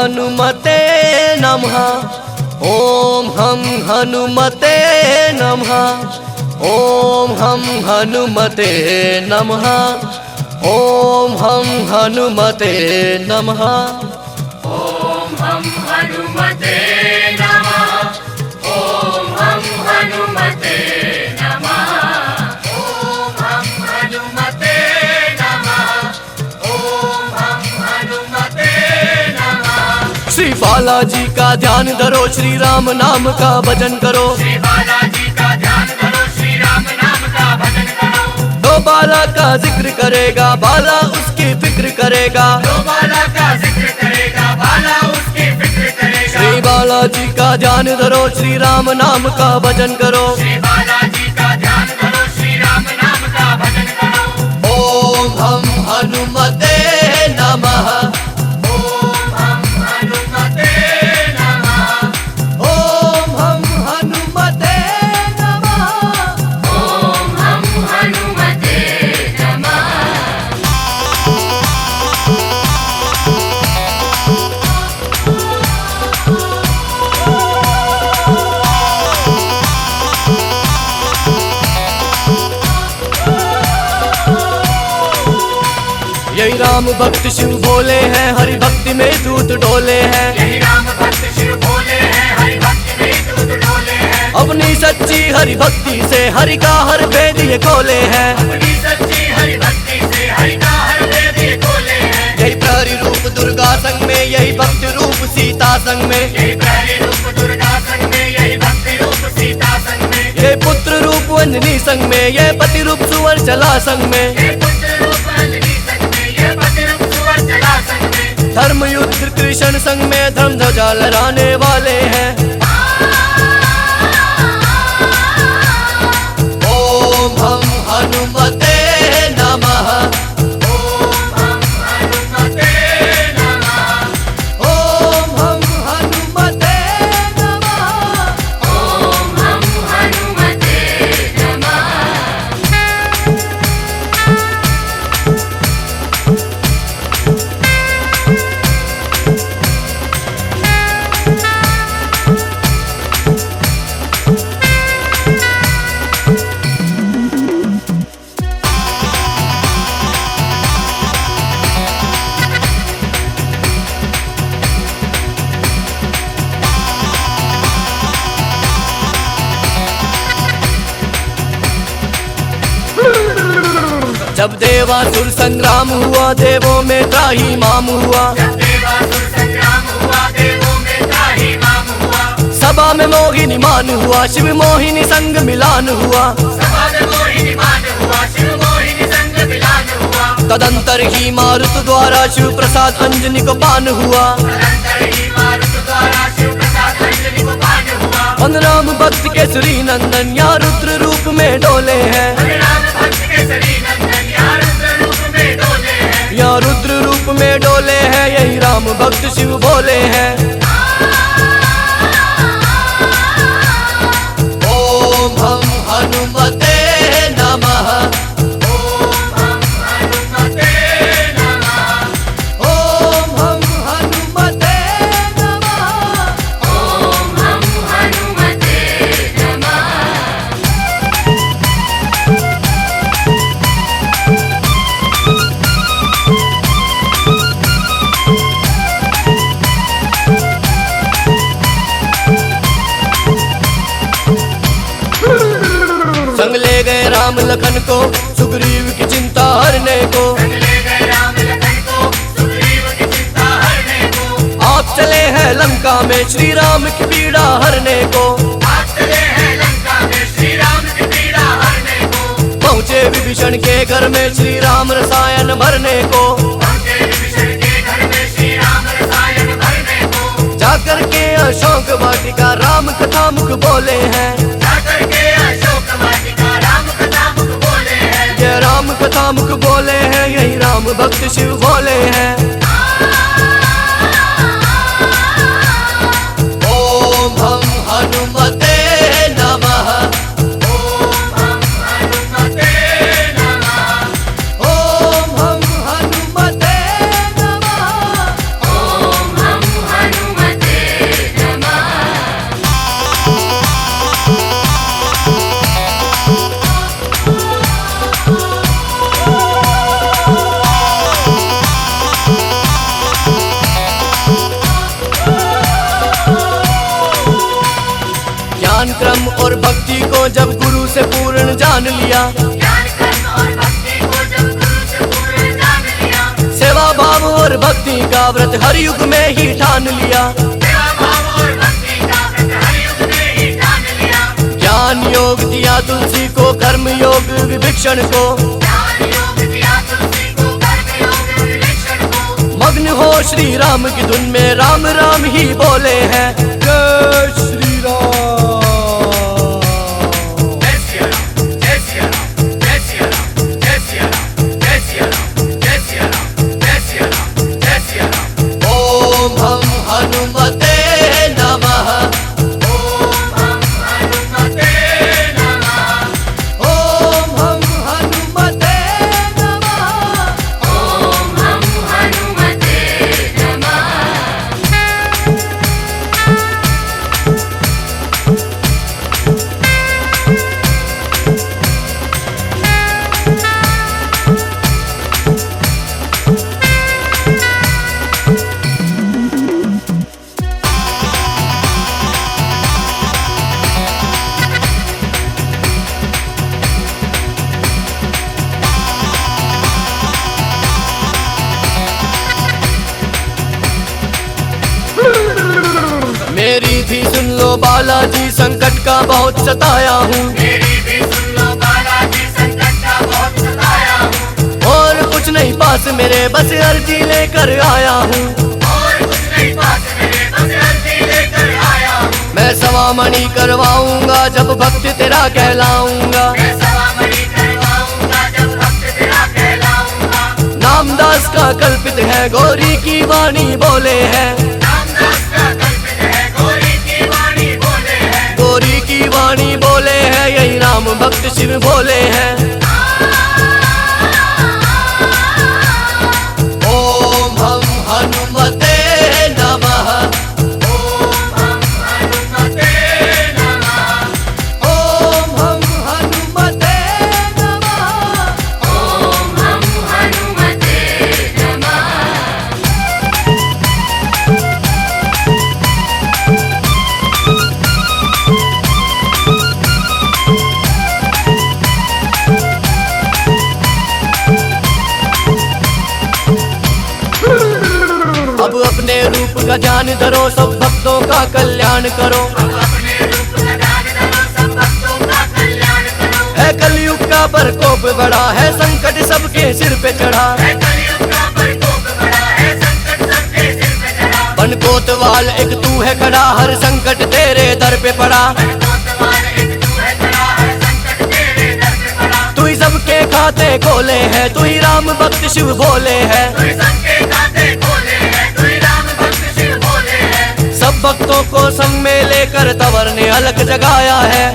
हनुमते नमः। ओम हम हनुमते नमः। ओम हम हनुमते नमः। ओम हम हनुमते नमः। ओम हम हनुमते नमः। ओम हम हनुमते नमः। ओम हम हनुमते नमः। ओम हम हनुमते नमः। श्री बालाजी का ध्यान धरो, श्री राम नाम का भजन करो। श्री बालाजी का ध्यान धरो, श्री राम नाम का भजन करो। दो बाला का जिक्र करेगा, बाला उसकी फिक्र करेगा। दो बाला का जिक्र करेगा, बाला उसकी फिक्र करेगा। श्री बालाजी का ध्यान धरो, श्री राम नाम का भजन करो। श्री बालाजी का ध्यान धरो, श्री राम नाम का भजन करो। ओम हम हनुमते नमः। ओम हम हनुमते नमः। ओम हम हनुमते नमः। ओम हम हनुमते नमः। यही राम भक्त शिव भोले हैं, हरि भक्ति में दूत डोले हैं। यही राम भक्त शिव भोले हैं, हरि भक्ति में दूत डोले हैं। अपनी सच्ची हरि भक्ति से हरि का हर भेद ये खोले हैं। अपनी सच्ची हरि भक्ति से हरि का हर भेद ये खोले हैं। यही प्रहरी रूप दुर्गा संग में, यही भक्त रूप सीता संग में। यही प्रहरी रूप दुर्गा संग में, यही भक्ति रूप सीता संग में। ये पुत्र रूप अंजनी संग में, ये पति रूप सुवर चला संग में। ये पुत्र रूप अंजनी संग में, ये पति रूप सुवर चला संग में। धर्म युद्ध कृष्ण संग में, धर्म ध्वजा लहराने वाले हैं। ओम हम हनुमते नमः। ओम हम हनुमते नमः। ओम हम हनुमते नमः। ओम हम हनुमते नमः। जब देवासुर संग्राम हुआ, देवों में त्राही माम हुआ। जब देवासुर संग्राम हुआ, देवों में त्राही माम हुआ। सभा में मोहिनी मान हुआ, शिव मोहिनी संग मिलान हुआ। सभा में मोहिनी मान हुआ, शिव मोहिनी संग मिलान हुआ। तदंतर ही मारुत द्वारा शिव प्रसाद अंजनी को पान हुआ। तदंतर ही मारुत द्वारा शिव प्रसाद अंजनी को पान हुआ। राम भक्त के श्री नंदन या रुद्र रूप में डोले हैं। राम भक्त केसरी नंदन या रुद्र रूप में डोले हैं। या रुद्र रूप में डोले हैं, यही राम भक्त शिव भोले हैं। ओम हम हनुमते नमः। ओम हम हनुमते नमः। ओम हम हनुमते नमः। ओम हम हनुमते नमः। संग ले गए राम लखन को, सुग्रीव की चिंता हरने को। ले गए राम लखन को, सुग्रीव की चिंता हरने को। आप चले हैं लंका में, श्री राम की पीड़ा हरने को। आप चले हैं लंका में, श्री राम की पीड़ा हरने को। पहुँचे विभीषण के घर में, श्री राम रसायन भरने को। पहुंचे विभीषण के घर में, श्री राम रसायन भरने को। जाकर के अशोक वाटिका राम कथा मुख बोले हैं। जाकर के अशोक वाटिका राम कथा मुख बोले हैं। ये राम कथा मुख बोले हैं, यही राम भक्त शिव भोले हैं। ओम हम हनुमते नमः। ओम हम हनुमते नमः। ओम हम हनुमते नमः। ओम हम ज्ञान क्रम और भक्ति को जब गुरु से पूर्ण जान लिया, ज्ञान कर्म और भक्ति को जब गुरु से पूर्ण जान लिया, सेवा भाव और भक्ति का व्रत हर युग में ही ठान लिया, सेवा भाव और भक्ति का व्रत हर युग में ही ठान लिया। ज्ञान योग दिया तुलसी को, कर्म योग विभीषण को, ज्ञान योग दिया तुलसी को, कर्म योग विभीषण को। मग्न हो श्री राम की धुन में, राम राम ही बोले हैं। जय श्री राम। जय सिया राम, जय सिया राम, जय सिया राम, जय सिया राम, जय सिया राम, जय सिया राम, जय सिया राम, जय सिया राम। ओम हम हनुमते नमः, ओम हम हनुमते नमः, ओम हम हनुमते नमः। ओम हम हनुमते नमः। मेरी भी सुन लो बालाजी, संकट का बहुत सताया हूँ, मेरी भी सुन लो बालाजी, संकट का बहुत सताया हूँ। और कुछ नहीं पास मेरे, बस अर्जी लेकर आया हूँ। और कुछ नहीं पास मेरे, बस अर्जी लेकर आया हूँ। मैं सवामणि करवाऊंगा जब भक्त तेरा कहलाऊंगा, मैं सवामणि करवाऊंगा जब भक्त तेरा कहलाऊंगा। नामदास का कल्पित है, गौरी की वाणी बोले हैं, रामदास का कल्पित है, गौरी की वाणी बोले हैं। गौरी की वाणी बोले हैं, यही राम भक्त शिव भोले हैं। ओम हम हनुमते नमः, ओम हम हनुमते नमः, ओम हम हनुमते नमः। ओम हम हनुमते नमः। अब अपने रूप का ध्यान धरो, सब भक्तों का कल्याण करो। अब अपने रूप का ध्यान धरो, सब भक्तों का कल्याण करो। है कलयुग का प्रकोप बड़ा है, संकट सबके सिर पे चढ़ा, है कलयुग का प्रकोप बड़ा है, संकट सबके सिर पे चढ़ा। बन कोतवाल एक तू है खड़ा, हर संकट तेरे दर पे पड़ा। कोतवाल एक तू है खड़ा, हर संकट तेरे दर पे पड़ा। तू ही सबके खाते खोले है, तू ही राम भक्त शिव भोले है। तू ही सबके खाते खोले है, तू ही राम भक्त शिव भोले है। सब भक्तों को संग में लेकर तंवर ने अलख जगाया है।